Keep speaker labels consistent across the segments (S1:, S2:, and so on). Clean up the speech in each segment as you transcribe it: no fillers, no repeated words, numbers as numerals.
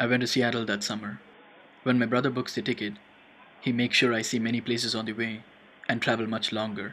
S1: I went to Seattle that summer. When my brother books the ticket, he makes sure I see many places on the way and travel much longer.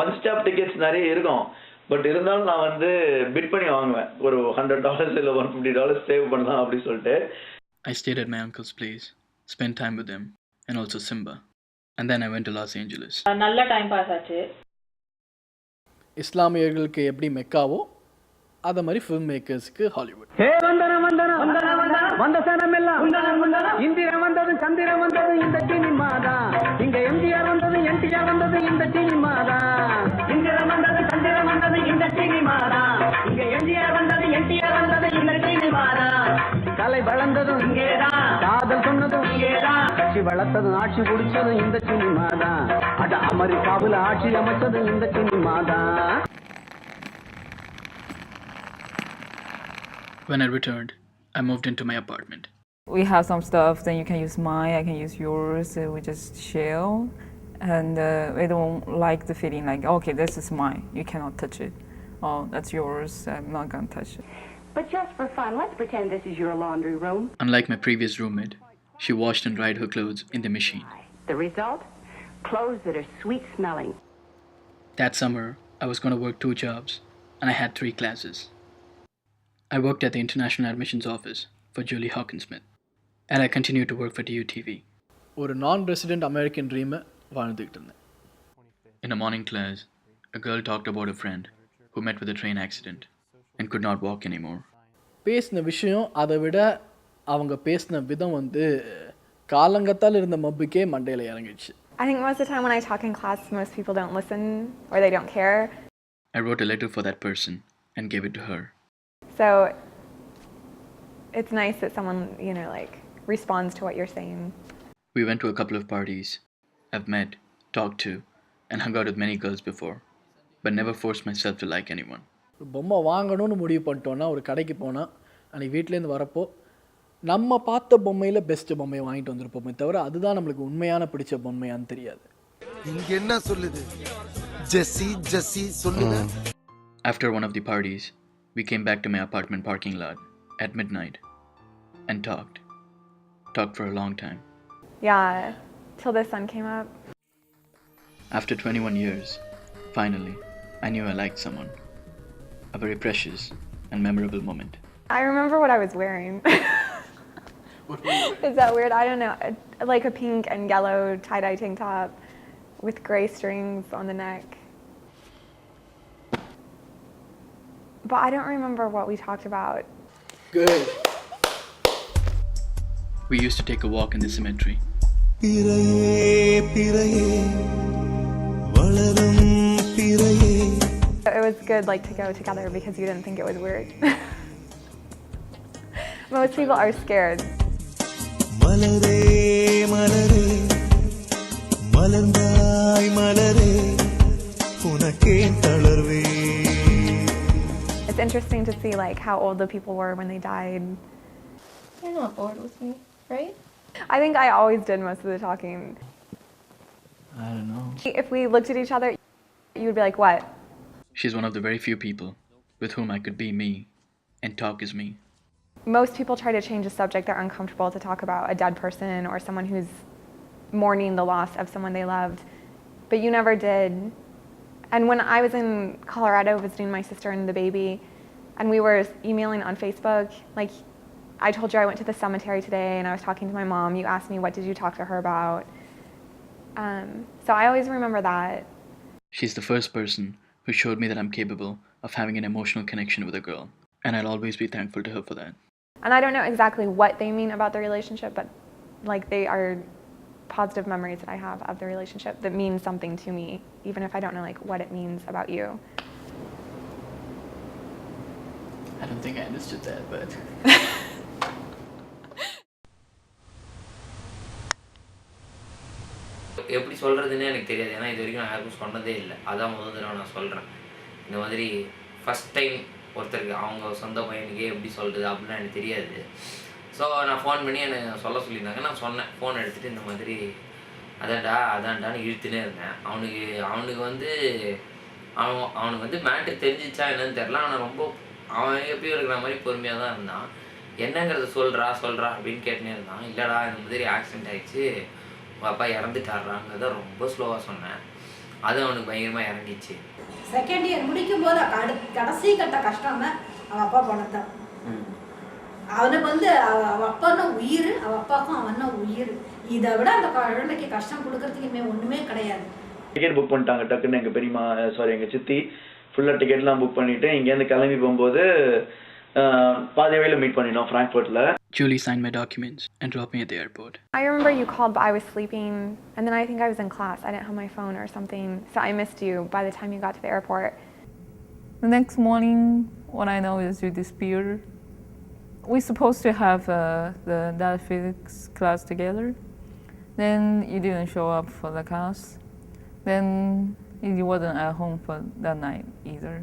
S2: One stop tickets நிறைய இருக்கும். But இருந்தாலும் நான் வந்து bit பண்ணி வாங்குவேன். ஒரு $100 இல்லை $150 save பண்ணலாம் அப்படின்னு சொல்லிட்டு.
S1: I stayed at my uncle's place, spent time with him, and also Simba. And then I went to Los Angeles.
S3: நல்ல டைம் பாஸ் ஆச்சு.
S4: இஸ்லாமியர்களுக்கு எப்படி மெக்காவோ அத மாதிரி ஃபில்ம் மேக்கர்ஸ்க்கு ஹாலிவுட்.
S5: ஹே வந்தனம் வந்தனம் வந்தனம் வந்தனம் வந்த சனம் எல்லாம் வந்தனம் வந்தனம் இந்திரா வந்தது சந்திரா வந்தது இந்த சினிமா தான். இங்க எம்ஜிஆர் வந்தது என்டிஆர் வந்தது இந்த சினிமா தான். இந்திரா வந்தது சந்திரா வந்தது இந்த சினிமா தான். இங்க எம்ஜிஆர் வந்தது என்டிஆர் வந்தது இந்த சினிமா தான். கலை வளர்ந்ததும் இங்கேதான், காதல் சொன்னதும் இங்கேதான், கட்சி வளர்த்ததும் ஆட்சி பிடிச்சதும் இந்த சினிமா தான். அட அமெரிக்காவில் ஆட்சி அமைச்சதும் இந்த சினிமா தான்.
S1: When I returned, I moved into my apartment.
S6: We have some stuff, then you can use mine, I can use yours, we just share. And we don't like the feeling like, okay, this is mine, you cannot touch it. Oh, that's yours, I'm not gonna touch it.
S7: But just for fun, let's pretend this is your laundry room.
S1: Unlike my previous roommate, she washed and dried her clothes in the machine.
S7: The result? Clothes that are sweet smelling.
S1: That summer, I was going to work 2 jobs, and I had 3 classes. I worked at the International Admissions Office for Julie Hawkinsmith, and I continued to work for DUTV.
S4: ஒரு நான் resident American ட்ரீமை வாழ்ந்துக்கிட்டு இருந்தேன்.
S1: In a morning class, a girl talked about a friend who met with a train accident and could not walk anymore.
S4: பேசின விஷயம் அதை விட அவங்க பேசின விதம் வந்து காலங்கத்தால் இருந்த மப்புக்கே மண்டையில் இறங்கிடுச்சு.
S8: I think most of the time when I talk in class, most people don't listen or they don't care.
S1: I wrote a letter for that person and gave it to her.
S8: So it's nice that someone, like responds to what you're saying.
S1: We went to a couple of parties. I've met, talked to, and hung out with many girls before, but never forced myself to like anyone.
S4: ஒரு பொம்மை வாங்கணும்னு முடிவு பண்ணிட்டோன்னா ஒரு கடைக்கு போனால் அன்றைக்கி வீட்டிலேருந்து வரப்போ நம்ம பார்த்த பொம்மையில் பெஸ்ட் பொம்மையை வாங்கிட்டு வந்திருப்போமே தவிர அதுதான் நம்மளுக்கு உண்மையான பிடிச்ச பொம்மையான்னு தெரியாது.
S9: இங்க என்ன சொல்லுது? ஜெஸ்ஸி ஜெஸ்ஸி சொல்லுது.
S1: After one of the parties, we came back to my apartment parking lot at midnight and talked for a long time.
S8: Yeah, till the sun came up.
S1: After 21 years, finally, I knew I liked someone. A very precious and memorable moment.
S8: I remember what I was wearing. Is that weird? I don't know. Like a pink and yellow tie-dye tank top with gray strings on the neck. But I don't remember what we talked about.
S4: Good.
S1: We used to take a walk in the cemetery.
S8: It was good to go together because you didn't think it was weird. Most people are scared. It's interesting to see how old the people were when they died.
S10: You're not bored with me, right?
S8: I think I always did most of the talking.
S4: I don't know.
S8: If we looked at each other, you would be like, what?
S1: She's one of the very few people with whom I could be me and talk as me.
S8: Most people try to change a subject. They're uncomfortable to talk about a dead person or someone who's mourning the loss of someone they loved. But you never did. And when I was in Colorado visiting my sister and the baby, and we were emailing on Facebook, I told you I went to the cemetery today and I was talking to my mom. You asked me, what did you talk to her about? So I always remember that.
S1: She's the first person who showed me that I'm capable of having an emotional connection with a girl, and I'll always be thankful to her for that.
S8: And I don't know exactly what they mean about the relationship, but they are positive memories that I have of the relationship that mean something to me, even if I don't know what it means about you.
S1: I don't think I understood that, but...
S11: எப்படி சொல்கிறதுன்னே எனக்கு தெரியாது. ஏன்னா இது வரைக்கும் நான் யாருக்கும் சொன்னதே இல்லை. அதான் முதல் தடவை நான் சொல்கிறேன். இந்த மாதிரி ஃபஸ்ட் டைம் ஒருத்தருக்கு அவங்க சொந்த பையனுக்கே எப்படி சொல்கிறது அப்படிலாம் எனக்கு தெரியாது. ஸோ நான் ஃபோன் பண்ணி என்னை சொல்ல சொல்லியிருந்தாங்க. நான் சொன்னேன். ஃபோன் எடுத்துகிட்டு இந்த மாதிரி அதான்டான்னு இழுத்துனே இருந்தேன். அவனுக்கு வந்து மேட்ரு தெரிஞ்சிச்சா என்னன்னு தெரில. ஆனால் ரொம்ப அவன் எப்பயும் இருக்கிற மாதிரி பொறுமையாக தான் இருந்தான். என்னங்கிறத சொல்கிறா அப்படின்னு கேட்டுனே இருந்தான். இல்லைடா இந்த மாதிரி ஆக்சிடென்ட் ஆகிடுச்சு, உங்கள் அப்பா இறந்துட்டாடுறாங்கிறத ரொம்ப ஸ்லோவாக சொன்னேன். அது அவனுக்கு பயங்கரமாக இறங்கிச்சு.
S3: செகண்ட் இயர் முடிக்கும் போது கடைசி கட்ட கஷ்டம்னா அவன் அப்பா போனதான். அவனுக்கு வந்து அவ அப்பான்னா உயிர், அவ அப்பாவுக்கும் அவன்னா உயிர். இதை விட அந்த குழந்தைக்கு கஷ்டம் கொடுக்கறதுக்குமே ஒன்றுமே கிடையாது.
S2: டிக்கெட் புக் பண்ணிட்டாங்க டக்குன்னு. எங்கள் பெரியம்மா எங்கள் சித்தி ஃபுல்லாக டிக்கெட்லாம் புக் பண்ணிவிட்டு இங்கேருந்து கிளம்பி போகும்போது பாதி வழியில் மீட் பண்ணிட்டோம் ஃப்ராங்க்ஃபர்ட்டில்.
S1: Julie signed my documents and dropped me at the airport.
S8: I remember you called, but I was sleeping, and then I think I was in class. I didn't have my phone or something, so I missed you by the time you got to the airport.
S6: The next morning, when I know is you disappeared, we're supposed to have the data physics class together. Then you didn't show up for the class. Then you wasn't at home for that night either.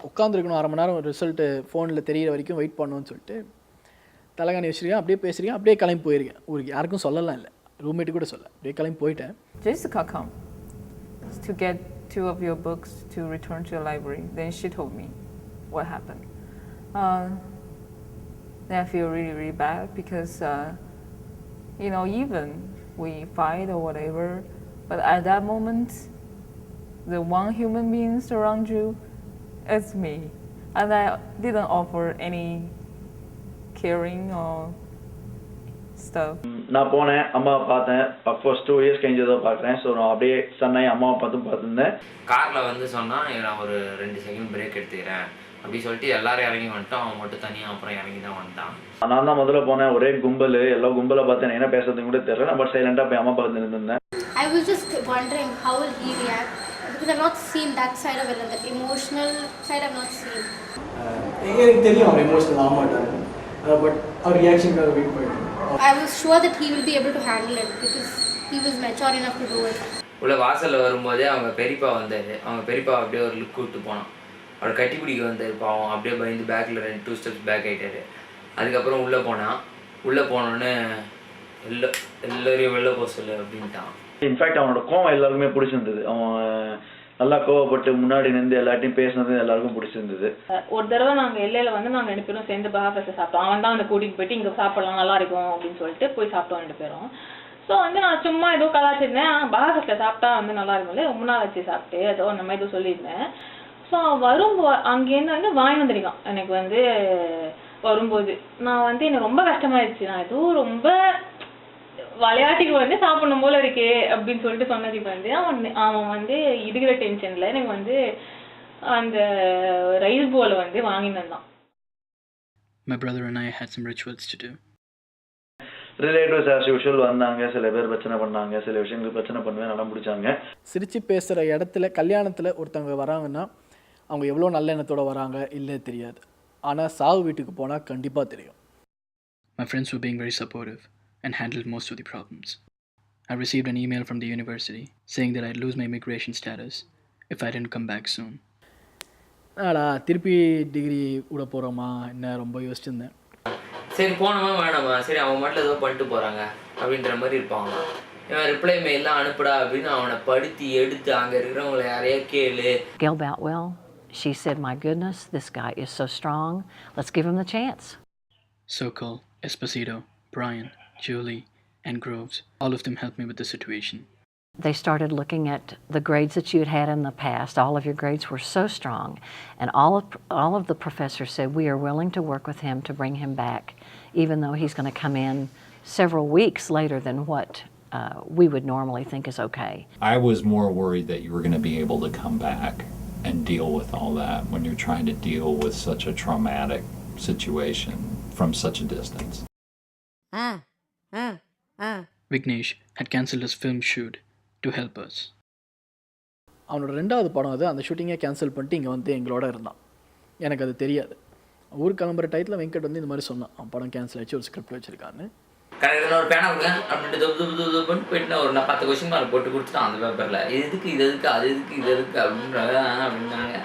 S4: உட்காந்துருக்கணும் 1/2 மணி நேரம் result ஃபோனில் தெரியிற வரைக்கும் wait பண்ணணும்னு சொல்லிட்டு தலைகாணி வச்சுருக்கேன். அப்படியே பேசுகிறேன், அப்படியே கிளம்பி போயிருக்கேன். ஊருக்கு யாருக்கும் சொல்லலாம் இல்லை, ரூம்மேட்டு கூட சொல்ல, அப்படியே கிளம்பி போயிட்டேன்.
S6: Jessica come to get 2 of your books to return to the library. Then she told me what happened. Then I feel really, really bad because, even we fight or whatever, but at that moment, the one human being around you is me. And I didn't offer any caring or stuff.
S2: நான் போனேன், அம்மாவை பார்த்தேன். First 2 years கழிஞ்சு தான் பார்க்குறேன். So நான் அப்படியே சன்னாய் அம்மாவை பார்த்துருந்தேன்.
S11: காரில் வந்து சொன்னால் நான் ஒரு 2 செகண்ட் பிரேக் எடுத்துக்கிறேன் அப்படி சொல்லிட்டு எல்லாரும் இறங்கி வந்துட்டோம். அவன் மட்டும் தனியாக அப்புறம் இறங்கி தான் வந்துட்டான்.
S2: நான் தான் முதல்ல போனேன். ஒரே கும்பல், எல்லா கும்பலை பார்த்தேன். என்ன பேசுறதுன்னு கூட தெரியல. நான் பட் சைலண்டாக போய் அம்மா பார்த்து இருந்திருந்தேன்.
S10: I was just wondering how will he react because I've not seen that side of it, that emotional side I've not seen.
S4: எனக்கு தெரியும் அவன் எமோஷனல் ஆக மாட்டாங்க, பட் அவர் ரியாக்ஷனுக்காக வெயிட் பண்ணிட்டேன்.
S10: I was sure that he will be able to handle it because he was mature enough to do it.
S11: உள்ள வாசலில் வரும்போதே அவங்க பெரியப்பா வந்தார். அவங்க பெரியப்பா அப்படியே ஒரு லுக் விட்டு போனான். அவர் கட்டி பிடிக்க வந்தார். பாவம் அப்படியே பயந்து பேக்கில் 2 ஸ்டெப்ஸ் பேக் ஆகிட்டார். அதுக்கப்புறம் உள்ளே போனான். உள்ளே போனோன்னே எல்லோரையும் வெளில போக சொல்லு அப்படின்ட்டான்.
S2: இன்ஃபேக்ட் அவனோட கோவம் எல்லாருக்குமே பிடிச்சிருந்தது. அவன் நல்லா கோவப்பட்டு முன்னாடி நின்று எல்லார்ட்டையும் பேசினது எல்லாருக்கும் பிடிச்சிருந்தது.
S12: ஒரு தடவை நாங்கள் எல்லையில் வந்து நாங்கள் 2 பேரும் சேர்ந்து பகாஃபஸ்ட்டில் சாப்பிட்டோம். அவன் தான் வந்து கூட்டிகிட்டு போயிட்டு இங்கே சாப்பிடலாம் நல்லா இருக்கும் அப்படின்னு சொல்லிட்டு போய் சாப்பிட்டோம் 2 பேரும். ஸோ வந்து நான் சும்மா ஏதோ கலாச்சிருந்தேன். பகாஃபஸ்ட்டில் சாப்பிட்டா வந்து நல்லா இருக்கும்ல, ரொம்ப நாள் வச்சு சாப்பிட்டு ஏதோ அந்த மாதிரி ஏதோ சொல்லியிருந்தேன். ஸோ அங்கேருந்து வந்து வாங்கி வந்திருக்கான் எனக்கு வந்து வரும்போது. நான் வந்து எனக்கு ரொம்ப கஷ்டமாயிடுச்சு. நான் ஏதோ ரொம்ப விளையாட்டுக்கு வந்து சாப்பிடணும் போல இருக்கே அப்படின்னு சொல்லிட்டு சொன்னதுக்கு வந்து அவன் வந்து இருக்கிற டென்ஷனில் எனக்கு வந்து அந்த ரைஸ் போல வந்து வாங்கிட்டு வந்தான்.
S1: My brother and I had some rituals to do.
S2: Relatives as usual வந்தாங்க. சில பேர் பிரச்சனை பண்ணாங்க, சில விஷயங்கள் பிரச்சனை பண்ணுவேன், நல்லா பிடிச்சாங்க.
S4: சிரித்து பேசுகிற இடத்துல கல்யாணத்தில் ஒருத்தவங்க வராங்கன்னா அவங்க எவ்வளோ நல்ல எண்ணத்தோடு வராங்க இல்லை தெரியாது. ஆனால் சாவு வீட்டுக்கு போனால் கண்டிப்பாக தெரியும்.
S1: My friends were being very supportive and handled most of the problems. I received an email from the university saying that I'd lose my immigration status if I didn't come back soon.
S4: திருப்பி degree விட போகிறோமா என்ன ரொம்ப யோசிச்சிருந்தேன்.
S11: சரி போனோமா வேணாமா, சரி அவன் மட்டும் ஏதோ பண்ணிட்டு போகிறாங்க அப்படின்ற மாதிரி இருப்பாங்க. இவன் ரிப்ளை மெயிலாம் அனுப்புடா அப்படின்னு அவனை படுத்தி எடுத்து அங்கே இருக்கிறவங்களை யாரையா கேளு.
S13: Gail Boutwell, she said, my goodness, this guy is so strong. Let's give him the chance.
S1: Sokol, Esposito, Brian, Julie, and Groves, all of them helped me with the situation.
S13: They started looking at the grades that you had had in the past. All of your grades were so strong. And all of the professors said, we are willing to work with him to bring him back, even though he's going to come in several weeks later than what we would normally think is okay.
S14: I was more worried that you were going to be able to come back and deal with all that when you're trying to deal with such a traumatic situation from such a distance.
S1: Vignesh had cancelled his film shoot to help us.
S4: அவனோட 2வது படம் அது. அந்த ஷூட்டிங்கை cancel பண்ணிட்டு இங்கே வந்து எங்களோட இருந்தான். எனக்கு அது தெரியாது. ஊருக்கு கிளம்புற டயத்தில் வெங்கட் வந்து இந்த மாதிரி சொன்னான், அவன் படம் கேன்சல் ஆச்சு, ஒரு ஸ்கிரிப்ட் வச்சுருக்கான்னு.
S11: கரெக்டாக ஒரு பேனா கொடுங்க அப்படின்ட்டு தொப்பு போயிட்டு ஒரு 10 கொஸ்டின் மார்க் போட்டு கொடுத்துட்டான் அந்த பேப்பரில். இது எதுக்கு இது எதுக்கு அது எதுக்கு இது எதுக்கு அப்படின்னாங்க.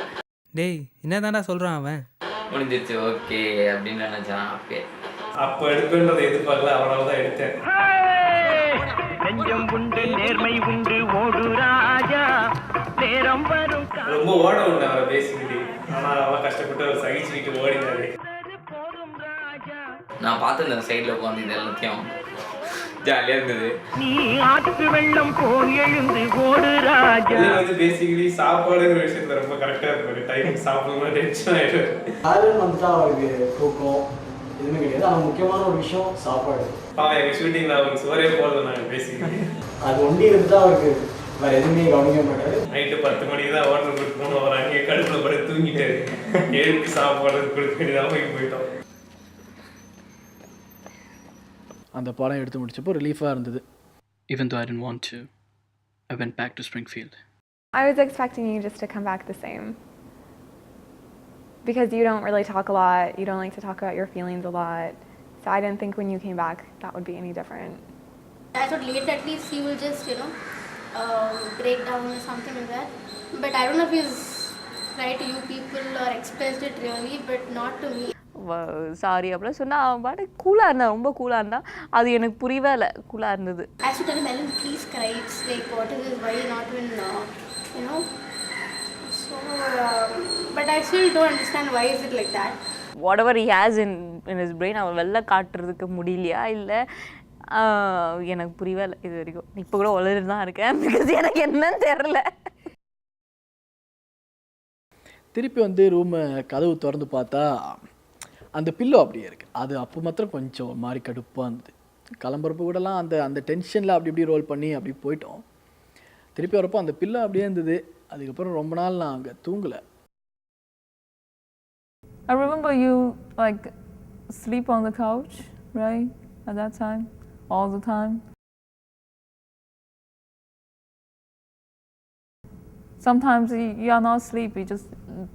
S15: டேய் என்ன தானடா சொல்கிறான் அவன்.
S11: முடிஞ்சிருச்சு ஓகே அப்படின்னு நினச்சான். ஓகே
S16: அப்போ எடுப்பேன்றதை எதிர்பார்க்கல, அவனால தான் எடுத்தேன்.
S5: நெஞ்சம் உண்டு நேர்மை உண்டு ஓடு ராஜா நேரம் வரும்.
S16: ரொம்ப ஓட விட்டேன் அவரை பேசிக்கிட்டு. ஆனால் அவன் கஷ்டப்பட்டு அவர் சகிச்சுக்கிட்டு ஓடினாரு.
S11: நான் பார்த்துருந்தேன் சைடில் உட்காந்து இது எல்லாத்தையும் ஜாலியாக இருந்தது.
S5: நீ ஆற்று வெள்ளம் போல் எழுந்து ஓடு ராஜா.
S16: இது வந்து பேசிக்கலி சாப்பாடுங்கிற விஷயத்துல ரொம்ப கரெக்டாக இருப்பாரு. டைமுக்கு சாப்பிடணும் டென்ஷன் ஆகிடும்.
S4: ஆலன் வந்துட்டு அவருக்கு தூக்கம் எதுவுமே கிடையாது. ஆனால் முக்கியமான ஒரு விஷயம் சாப்பாடு.
S16: அவன் எங்கள் ஷூட்டிங்கில் அவருக்கு சோறே போடல நாங்கள் பேசிக்கலி.
S4: அது ஒண்டி இருந்தால் அவருக்கு வேறு எதுவுமே கவனிக்க மாட்டாரு.
S16: நைட்டு 10 மணிக்கு தான் ஹோட்டல் கொடுத்து போனோம். அவர் அங்கேயே கடுப்பில் படுத்து தூங்கிட்டாரு. எழுப்பி சாப்பாடு கொடுக்க வேண்டியதாக போயிட்டோம்.
S4: அந்த படம் எடுத்து முடிச்சப்போ ரிலீஃபாக இருந்தது.
S1: Even though I didn't want to, I went back to Springfield.
S8: I was expecting you just to come back the same. Because you don't really talk a lot, you don't like to talk about your feelings a lot. So I didn't think when you came back that would be any different.
S10: I thought later at least he will just, break down or something like that. But I don't know if he's cried to you people or expressed it really, but not to me.
S17: Sorry அப்படிலாம் சொன்னால் அவன் பாட்டு கூலாக இருந்தான், ரொம்ப கூலாக இருந்தான். அது எனக்கு புரியவே இல்லை, கூலாக இருந்தது.
S10: I should tell him, Ellen, please cry. It's like, what is this? Why you not even, So, but I still don't understand why is it like that.
S17: Whatever he has in his brain, அவன் வெளில காட்டுறதுக்கு முடியலையா இல்லை எனக்கு புரியவே இல்லை இது வரைக்கும். இப்போ கூட உளறிட்டு தான் இருக்கேன், பிகாஸ் எனக்கு என்னன்னு தெரில.
S4: திருப்பி வந்து ரூமை கதவு திறந்து பார்த்தா அந்த பில்லோ அப்படியே இருக்குது. அது அப்போ மாத்திரம் கொஞ்சம் ஒரு மாதிரி கடுப்பாக இருந்தது. கிளம்புறப்போ கூடலாம் அந்த டென்ஷனில் அப்படி இப்படி ரோல் பண்ணி அப்படி போயிட்டோம். திருப்பி வரப்போ அந்த பில்லோ அப்படியே இருந்தது. அதுக்கப்புறம் ரொம்ப நாள் நான் அங்கே தூங்கலை.
S6: I remember you like sleep on the couch, right? At that time, all the time. Sometimes you are not asleep, you're just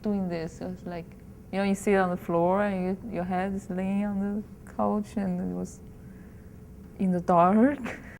S6: doing this. So it's like, you sit on the floor and your head is laying on the couch and it was in the dark.